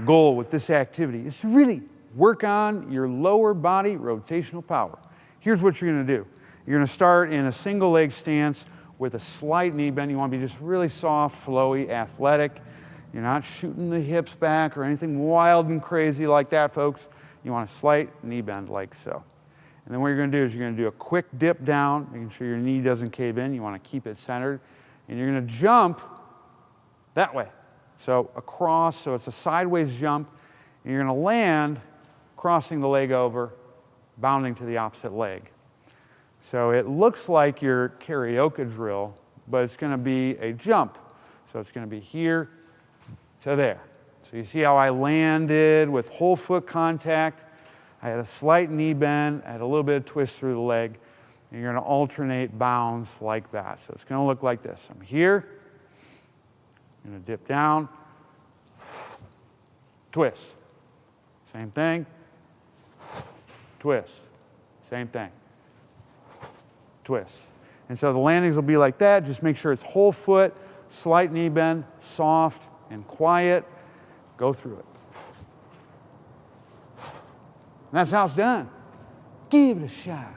goal with this activity is to really work on your lower body rotational power. Here's what you're going to do. You're going to start in a single leg stance with a slight knee bend. You want to be just really soft, flowy, athletic. You're not shooting the hips back or anything wild and crazy like that, folks. You want a slight knee bend like so. And then what you're going to do is you're going to do a quick dip down, making sure your knee doesn't cave in. You want to keep it centered. And you're going to jump that way. So across, so it's a sideways jump. And you're going to land, crossing the leg over, bounding to the opposite leg. So it looks like your karaoke drill, but it's going to be a jump. So it's going to be here to there. So you see how I landed with whole foot contact. I had a slight knee bend, I had a little bit of twist through the leg, and you're going to alternate bounds like that. So it's going to look like this. I'm here, I'm going to dip down, twist. Same thing, twist. Same thing, twist. And so the landings will be like that. Just make sure it's whole foot, slight knee bend, soft and quiet. Go through it. And that's how it's done. Give it a shot.